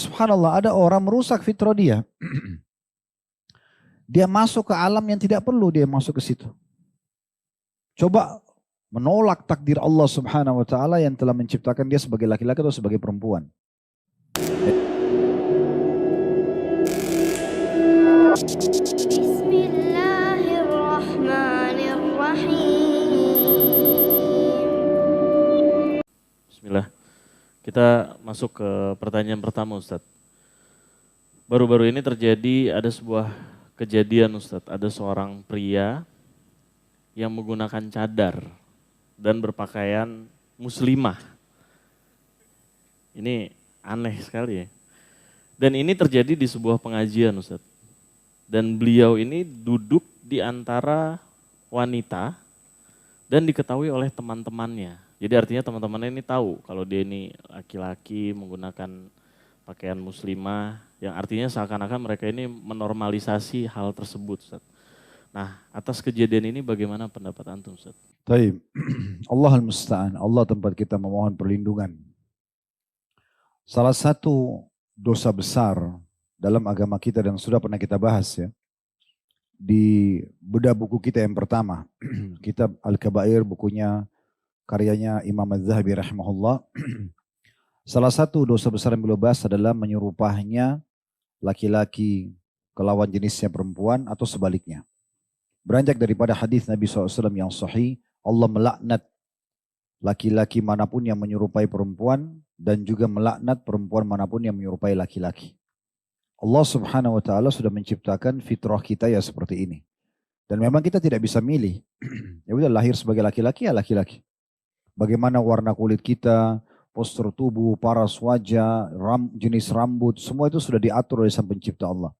Subhanallah, ada orang merusak fitrah dia. Dia masuk ke alam yang tidak perlu dia masuk ke situ. Coba menolak takdir Allah Subhanahu wa taala yang telah menciptakan dia sebagai laki-laki atau sebagai perempuan. Bismillah. Kita masuk ke pertanyaan pertama, Ustadz. Baru-baru ini terjadi ada sebuah kejadian, Ustadz. Ada seorang pria yang menggunakan cadar dan berpakaian muslimah. Ini aneh sekali ya. Dan ini terjadi di sebuah pengajian, Ustadz. Dan beliau ini duduk di antara wanita dan diketahui oleh teman-temannya. Jadi artinya teman-temannya ini tahu kalau dia ini laki-laki menggunakan pakaian muslimah, yang artinya seakan-akan mereka ini menormalisasi hal tersebut, Ustaz. Nah, atas kejadian ini bagaimana pendapat antum, Ustaz? Taib. Allah al-musta'an. Allah tempat kita memohon perlindungan. Salah satu dosa besar dalam agama kita dan sudah pernah kita bahas ya. Di bedah buku kita yang pertama, kitab Al-Kabair, bukunya karyanya Imam Az-Zahabi rahimahullah. Salah satu dosa besar yang beliau bahas adalah menyerupanya laki-laki ke lawan jenisnya perempuan atau sebaliknya. Beranjak daripada hadis Nabi SAW yang sahih, Allah melaknat laki-laki manapun yang menyerupai perempuan dan juga melaknat perempuan manapun yang menyerupai laki-laki. Allah Subhanahu wa taala sudah menciptakan fitrah kita ya seperti ini. Dan memang kita tidak bisa milih. Ya udah lahir sebagai laki-laki ya laki-laki. Bagaimana warna kulit kita, postur tubuh, paras wajah, jenis rambut, semua itu sudah diatur oleh Sang Pencipta Allah.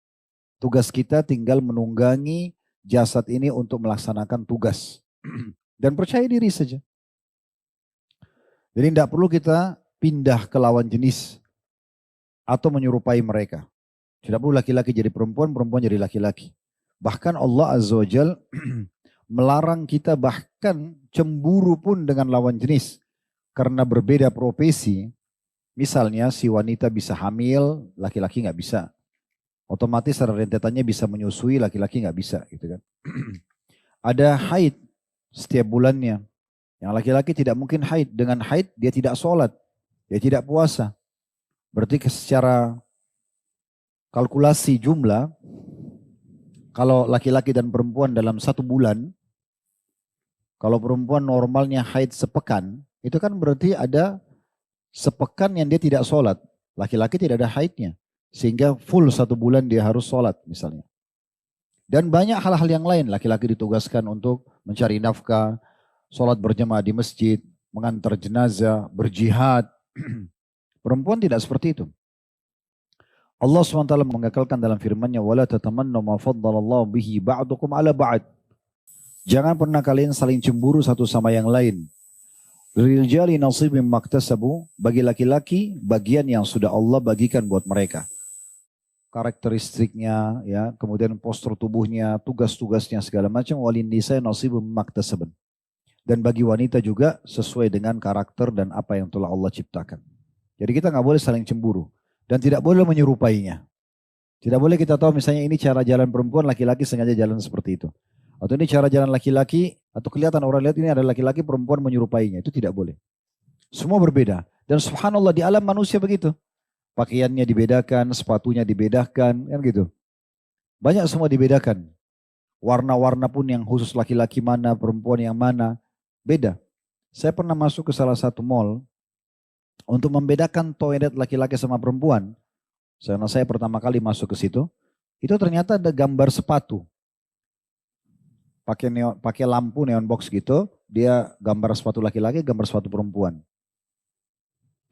Tugas kita tinggal menunggangi jasad ini untuk melaksanakan tugas. Dan percaya diri saja. Jadi tidak perlu kita pindah ke lawan jenis atau menyerupai mereka. Tidak perlu laki-laki jadi perempuan, perempuan jadi laki-laki. Bahkan Allah Azza wa Jal melarang kita bahkan cemburu pun dengan lawan jenis. Karena berbeda profesi, misalnya si wanita bisa hamil, laki-laki nggak bisa. Otomatis secara rentetannya bisa menyusui, laki-laki nggak bisa. Gitu kan. Ada haid setiap bulannya. Yang laki-laki tidak mungkin haid. Dengan haid dia tidak sholat, dia tidak puasa. Berarti secara kalkulasi jumlah, kalau laki-laki dan perempuan dalam 1 bulan, kalau perempuan normalnya haid sepekan, itu kan berarti ada sepekan yang dia tidak sholat. Laki-laki tidak ada haidnya. Sehingga full 1 bulan dia harus sholat misalnya. Dan banyak hal-hal yang lain. Laki-laki ditugaskan untuk mencari nafkah, sholat berjamaah di masjid, mengantar jenazah, berjihad. Perempuan tidak seperti itu. Allah SWT mengekalkan dalam firman-Nya, وَلَا تَتَمَنَّوا مَا فَضَّلَ اللَّهُ بِهِ بَعْضُكُمْ عَلَى بَعْضٍ. Jangan pernah kalian saling cemburu satu sama yang lain. Lirijali nasibim maktasabu, bagi laki-laki bagian yang sudah Allah bagikan buat mereka. Karakteristiknya, ya, kemudian postur tubuhnya, tugas-tugasnya segala macam. Walindisai nasibim maktasaban. Dan bagi wanita juga sesuai dengan karakter dan apa yang telah Allah ciptakan. Jadi kita nggak boleh saling cemburu dan tidak boleh menyerupainya. Tidak boleh kita tahu misalnya ini cara jalan perempuan, laki-laki sengaja jalan seperti itu. Atau ini cara jalan laki-laki, atau kelihatan orang lihat ini ada laki-laki, perempuan menyerupainya. Itu tidak boleh. Semua berbeda. Dan subhanallah di alam manusia begitu. Pakaiannya dibedakan, sepatunya dibedakan, kan gitu. Banyak semua dibedakan. Warna-warna pun yang khusus laki-laki mana, perempuan yang mana, beda. Saya pernah masuk ke salah satu mall untuk membedakan toilet laki-laki sama perempuan. Karena saya pertama kali masuk ke situ, itu ternyata ada gambar sepatu. Pakai lampu neon box gitu, dia gambar sepatu laki-laki, gambar sepatu perempuan.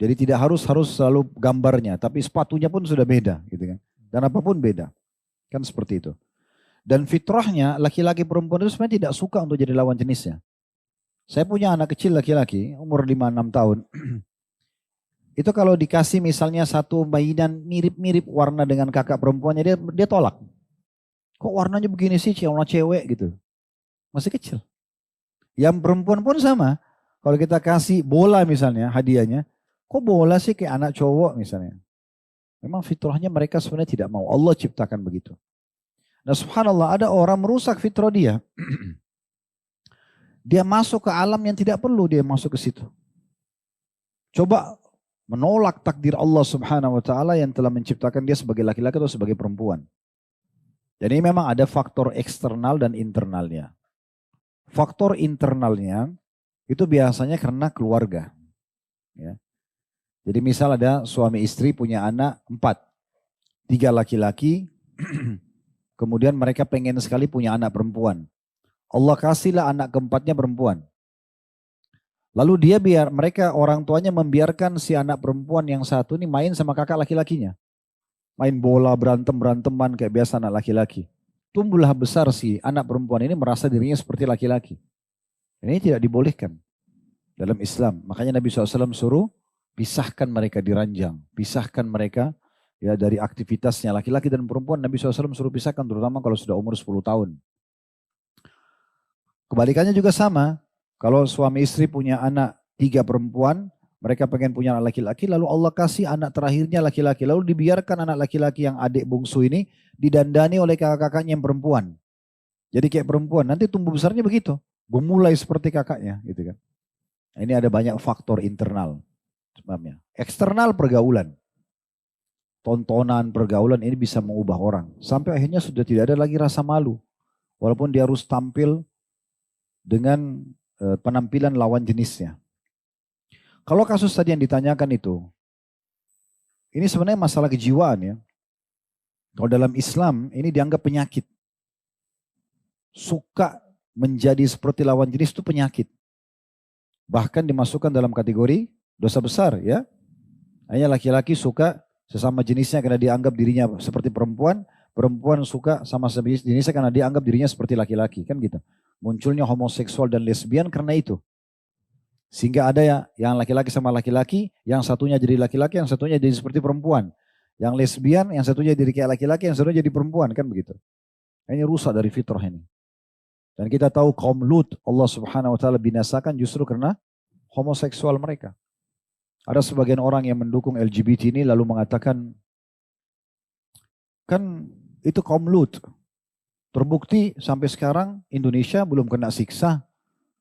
Jadi tidak harus selalu gambarnya, tapi sepatunya pun sudah beda, gitu kan. Dan apapun beda, kan seperti itu. Dan fitrahnya laki-laki perempuan itu sebenarnya tidak suka untuk jadi lawan jenisnya. Saya punya anak kecil laki-laki, umur 5-6 tahun. Itu kalau dikasih misalnya satu mainan mirip-mirip warna dengan kakak perempuannya, dia tolak. Kok warnanya begini sih, warna cewek gitu. Masih kecil. Yang perempuan pun sama. Kalau kita kasih bola misalnya hadiahnya, kok bola sih kayak anak cowok misalnya. Memang fitrahnya mereka sebenarnya tidak mau. Allah ciptakan begitu. Nah subhanallah ada orang merusak fitrah dia. Dia masuk ke alam yang tidak perlu dia masuk ke situ. Coba menolak takdir Allah subhanahu wa ta'ala yang telah menciptakan dia sebagai laki-laki atau sebagai perempuan. Jadi memang ada faktor eksternal dan internalnya. Faktor internalnya itu biasanya karena keluarga. Ya. Jadi misal ada suami istri punya anak 4. 3 laki-laki, kemudian mereka pengen sekali punya anak perempuan. Allah kasihlah anak keempatnya perempuan. Lalu mereka orang tuanya membiarkan si anak perempuan yang satu ini main sama kakak laki-lakinya. Main bola, berantem-beranteman kayak biasa anak laki-laki. Tumbuhlah besar si anak perempuan ini merasa dirinya seperti laki-laki. Ini tidak dibolehkan dalam Islam. Makanya Nabi SAW suruh pisahkan mereka di ranjang. Pisahkan mereka ya dari aktivitasnya. Laki-laki dan perempuan Nabi SAW suruh pisahkan terutama kalau sudah umur 10 tahun. Kebalikannya juga sama. Kalau suami istri punya anak 3 perempuan, mereka pengen punya anak laki-laki, lalu Allah kasih anak terakhirnya laki-laki. Lalu dibiarkan anak laki-laki yang adik bungsu ini didandani oleh kakak-kakaknya yang perempuan. Jadi kayak perempuan, nanti tumbuh besarnya begitu. Gemulai seperti kakaknya gitu kan. Nah, ini ada banyak faktor internal sebabnya. Eksternal pergaulan. Tontonan pergaulan ini bisa mengubah orang. Sampai akhirnya sudah tidak ada lagi rasa malu. Walaupun dia harus tampil dengan penampilan lawan jenisnya. Kalau kasus tadi yang ditanyakan itu, ini sebenarnya masalah kejiwaan ya. Kalau dalam Islam ini dianggap penyakit. Suka menjadi seperti lawan jenis itu penyakit. Bahkan dimasukkan dalam kategori dosa besar ya. Hanya laki-laki suka sesama jenisnya karena dianggap dirinya seperti perempuan. Perempuan suka sama jenisnya karena dianggap dirinya seperti laki-laki. Kan gitu. Munculnya homoseksual dan lesbian karena itu. Sehingga ada ya yang laki-laki sama laki-laki, yang satunya jadi laki-laki, yang satunya jadi seperti perempuan. Yang lesbian, yang satunya jadi kayak laki-laki, yang satunya jadi perempuan, kan begitu. Ini rusak dari fitrah ini. Dan kita tahu kaum Lut, Allah subhanahu wa ta'ala binasakan justru karena homoseksual mereka. Ada sebagian orang yang mendukung LGBT ini lalu mengatakan, kan itu kaum Lut. Terbukti sampai sekarang Indonesia belum kena siksa.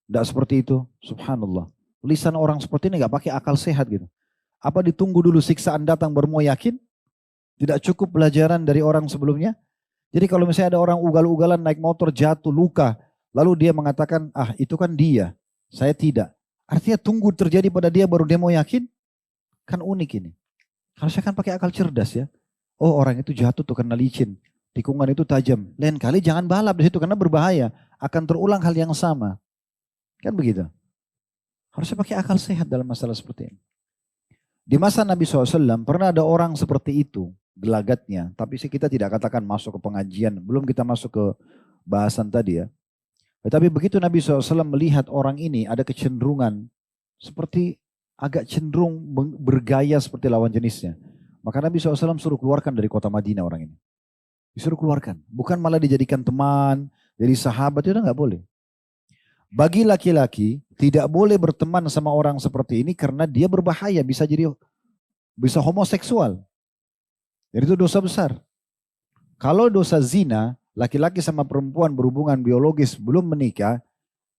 Tidak seperti itu, subhanallah. Lisan orang seperti ini gak pakai akal sehat gitu. Apa ditunggu dulu siksaan datang baru mau yakin? Tidak cukup pelajaran dari orang sebelumnya? Jadi kalau misalnya ada orang ugal-ugalan naik motor jatuh, luka. Lalu dia mengatakan, ah itu kan dia, saya tidak. Artinya tunggu terjadi pada dia baru dia mau yakin? Kan unik ini. Harusnya kan pakai akal cerdas ya. Oh orang itu jatuh tuh karena licin. Tikungan itu tajam. Lain kali jangan balap di situ karena berbahaya. Akan terulang hal yang sama. Kan begitu. Harusnya pakai akal sehat dalam masalah seperti ini. Di masa Nabi SAW pernah ada orang seperti itu. Gelagatnya. Tapi kita tidak katakan masuk ke pengajian. Belum kita masuk ke bahasan tadi ya. Tetapi begitu Nabi SAW melihat orang ini ada kecenderungan. Seperti agak cenderung bergaya seperti lawan jenisnya. Maka Nabi SAW suruh keluarkan dari kota Madinah orang ini. Disuruh keluarkan. Bukan malah dijadikan teman. Jadi sahabat itu nggak boleh. Bagi laki-laki tidak boleh berteman sama orang seperti ini karena dia berbahaya, bisa homoseksual. Jadi itu dosa besar. Kalau dosa zina, laki-laki sama perempuan berhubungan biologis belum menikah,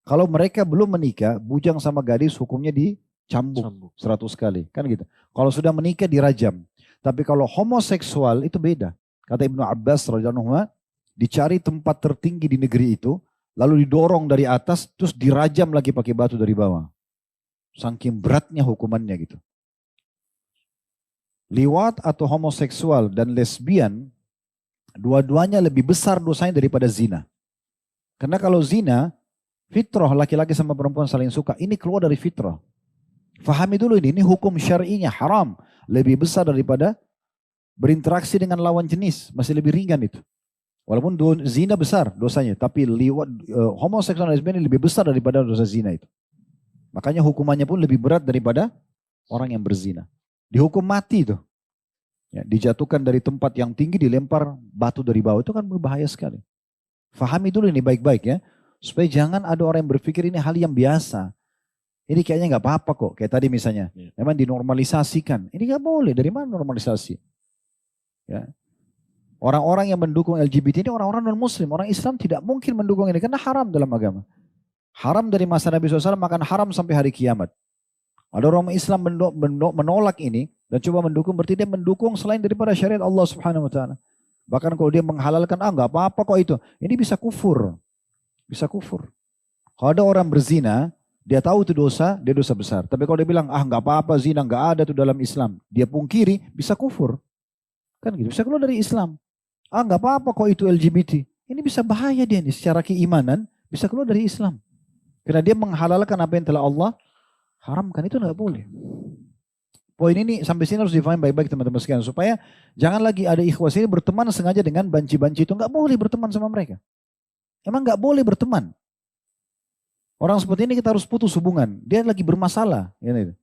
kalau mereka belum menikah, bujang sama gadis hukumnya dicambuk 100 kali, kan gitu. Kalau sudah menikah dirajam. Tapi kalau homoseksual itu beda. Kata Ibnu Abbas radhiyallahu anhu, dicari tempat tertinggi di negeri itu, lalu didorong dari atas, terus dirajam lagi pakai batu dari bawah. Saking beratnya hukumannya gitu. Liwat atau homoseksual dan lesbian, dua-duanya lebih besar dosanya daripada zina. Karena kalau zina, fitrah laki-laki sama perempuan saling suka, ini keluar dari fitrah. Fahami dulu ini hukum syar'inya haram. Lebih besar daripada berinteraksi dengan lawan jenis, masih lebih ringan itu. Walaupun zina besar dosanya, tapi homoseksual dan lesbian lebih besar daripada dosa zina itu. Makanya hukumannya pun lebih berat daripada orang yang berzina. Dihukum mati itu. Ya, dijatuhkan dari tempat yang tinggi, dilempar batu dari bawah, itu kan berbahaya sekali. Fahami dulu ini baik-baik ya. Supaya jangan ada orang yang berpikir ini hal yang biasa. Ini kayaknya gak apa-apa kok. Kayak tadi misalnya, memang dinormalisasikan. Ini gak boleh, dari mana normalisasi? Ya. Orang-orang yang mendukung LGBT ini orang-orang non-muslim. Orang Islam tidak mungkin mendukung ini karena haram dalam agama. Haram dari masa Nabi SAW, makan haram sampai hari kiamat. Ada orang Islam menolak ini dan coba mendukung, berarti dia mendukung selain daripada syariat Allah Subhanahu wa taala. Bahkan kalau dia menghalalkan, enggak apa-apa kok itu. Ini bisa kufur. Bisa kufur. Kalau ada orang berzina, dia tahu itu dosa, dia dosa besar. Tapi kalau dia bilang, enggak apa-apa zina, enggak ada itu dalam Islam. Dia pungkiri, bisa kufur. Kan gitu, bisa keluar dari Islam. Enggak apa-apa kok itu LGBT. Ini bisa bahaya dia nih, secara keimanan bisa keluar dari Islam. Karena dia menghalalkan apa yang telah Allah haramkan, itu enggak boleh. Poin ini sampai sini harus difahami baik-baik teman-teman sekalian. Supaya jangan lagi ada ikhwas ini berteman sengaja dengan banci-banci itu. Enggak boleh berteman sama mereka. Emang enggak boleh berteman. Orang seperti ini kita harus putus hubungan. Dia lagi bermasalah. Gitu.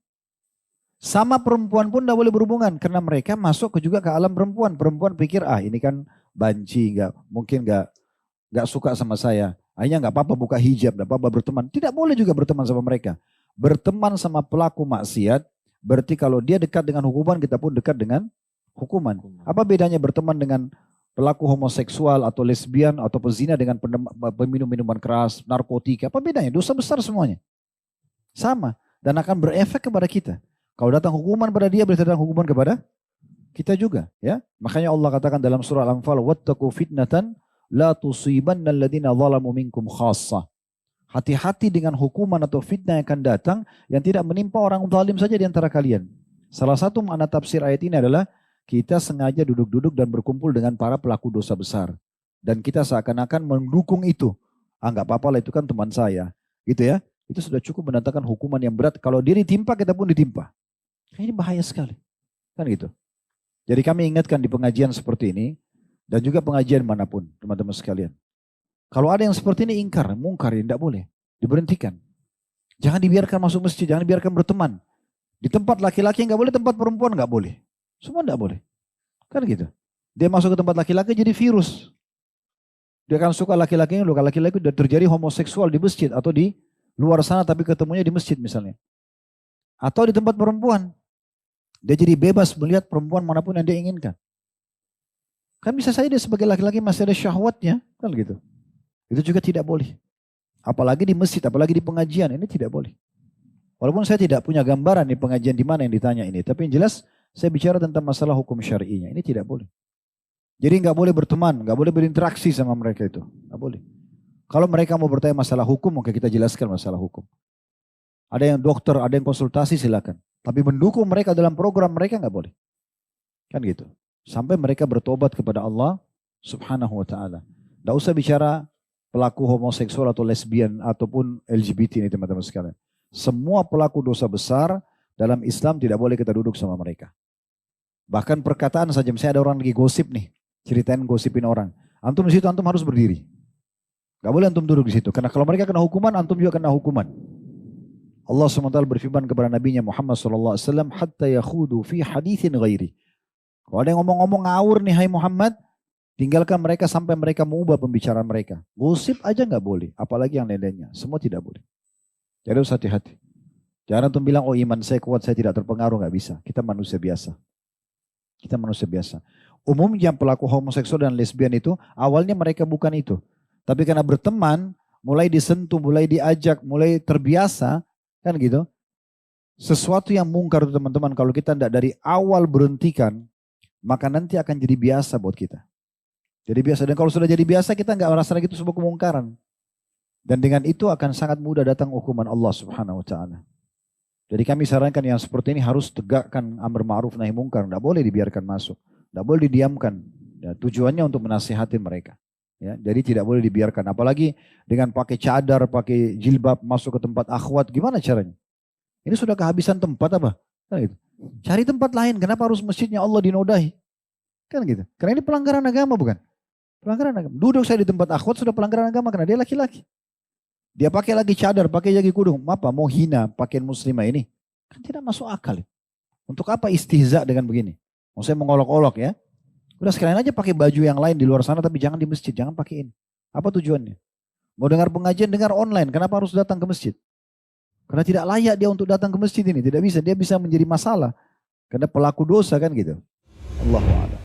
Sama perempuan pun tidak boleh berhubungan karena mereka masuk juga ke alam perempuan. Perempuan pikir ini kan banci, mungkin nggak suka sama saya. Akhirnya nggak apa-apa buka hijab, nggak apa-apa berteman. Tidak boleh juga berteman sama mereka. Berteman sama pelaku maksiat berarti kalau dia dekat dengan hukuman, kita pun dekat dengan hukuman. Apa bedanya berteman dengan pelaku homoseksual atau lesbian atau pezina dengan peminum minuman keras, narkotika? Apa bedanya? Dosa besar semuanya. Sama dan akan berefek kepada kita. Kalau datang hukuman pada dia, berarti datang hukuman kepada kita juga, ya. Makanya Allah katakan dalam surah Al-Anfal, "Wattaqu fitnatan la tusibanna alladziina zalamu minkum khassah." Hati-hati dengan hukuman atau fitnah yang akan datang yang tidak menimpa orang zalim saja di antara kalian. Salah satu makna tafsir ayat ini adalah kita sengaja duduk-duduk dan berkumpul dengan para pelaku dosa besar. Dan kita seakan-akan mendukung itu. Enggak apa-apa lah, itu kan teman saya. Gitu ya. Itu sudah cukup mendatangkan hukuman yang berat. Kalau dia ditimpa, kita pun ditimpa. Ini bahaya sekali. Kan gitu. Jadi kami ingatkan di pengajian seperti ini, dan juga pengajian manapun, teman-teman sekalian. Kalau ada yang seperti ini ingkar, mungkar, tidak boleh. Diberhentikan. Jangan dibiarkan masuk masjid, jangan dibiarkan berteman. Di tempat laki-laki nggak boleh, tempat perempuan nggak boleh. Semua nggak boleh. Kan gitu. Dia masuk ke tempat laki-laki jadi virus. Dia akan suka laki-laki, laki-laki udah terjadi homoseksual di masjid atau di luar sana tapi ketemunya di masjid misalnya. Atau di tempat perempuan. Dia jadi bebas melihat perempuan manapun yang dia inginkan. Kan bisa saja dia sebagai laki-laki masih ada syahwatnya. Kan gitu. Itu juga tidak boleh. Apalagi di masjid, apalagi di pengajian. Ini tidak boleh. Walaupun saya tidak punya gambaran di pengajian di mana yang ditanya ini. Tapi yang jelas saya bicara tentang masalah hukum syar'inya. Ini tidak boleh. Jadi nggak boleh berteman, nggak boleh berinteraksi sama mereka itu. Nggak boleh. Kalau mereka mau bertanya masalah hukum, maka kita jelaskan masalah hukum. Ada yang dokter, ada yang konsultasi silakan. Tapi mendukung mereka dalam program mereka nggak boleh. Kan gitu. Sampai mereka bertobat kepada Allah Subhanahu wa ta'ala. Nggak usah bicara pelaku homoseksual atau lesbian ataupun LGBT ini teman-teman sekalian. Semua pelaku dosa besar dalam Islam tidak boleh kita duduk sama mereka. Bahkan perkataan saja, misalnya ada orang lagi gosip nih, ceritain gosipin orang. Antum di situ antum harus berdiri. Gak boleh antum duduk di situ. Karena kalau mereka kena hukuman, antum juga kena hukuman. Allah SWT berfirman kepada Nabi-Nya Muhammad SAW, hatta yakhudu fi hadithin ghairi. Kalau ada yang ngomong-ngomong ngawur nih, hai Muhammad, tinggalkan mereka sampai mereka mengubah pembicaraan mereka. Gosip aja gak boleh, apalagi yang lain-lainnya. Semua tidak boleh. Jadi harus hati-hati. Jangan antum bilang, oh iman saya kuat, saya tidak terpengaruh, gak bisa. Kita manusia biasa. Kita manusia biasa. Umumnya pelaku homoseksual dan lesbian itu, awalnya mereka bukan itu. Tapi karena berteman, mulai disentuh, mulai diajak, mulai terbiasa, kan gitu. Sesuatu yang mungkar teman-teman, kalau kita tidak dari awal berhentikan, maka nanti akan jadi biasa buat kita. Jadi biasa, dan kalau sudah jadi biasa, kita nggak merasa lagi itu sebuah kemungkaran. Dan dengan itu akan sangat mudah datang hukuman Allah Subhanahu wa ta'ala. Jadi kami sarankan yang seperti ini harus tegakkan amar ma'ruf nahi mungkar. Tidak boleh dibiarkan masuk. Tidak boleh didiamkan. Ya, tujuannya untuk menasihati mereka. Ya, jadi tidak boleh dibiarkan. Apalagi dengan pakai cadar, pakai jilbab, masuk ke tempat akhwat. Gimana caranya? Ini sudah kehabisan tempat apa? Kan gitu. Cari tempat lain. Kenapa harus masjidnya Allah dinodai? Kan gitu. Karena ini pelanggaran agama bukan? Pelanggaran agama. Duduk saya di tempat akhwat sudah pelanggaran agama karena dia laki-laki. Dia pakai lagi cadar, pakai lagi kudung. Apa? Mau hina pakaian muslimah ini? Kan tidak masuk akal. Untuk apa istihza dengan begini? Maksudnya mengolok-olok ya. Udah sekalian aja pakai baju yang lain di luar sana tapi jangan di masjid. Jangan pakai ini. Apa tujuannya? Mau dengar pengajian, dengar online. Kenapa harus datang ke masjid? Karena tidak layak dia untuk datang ke masjid ini. Tidak bisa. Dia bisa menjadi masalah. Karena pelaku dosa kan gitu. Allahu a'lam.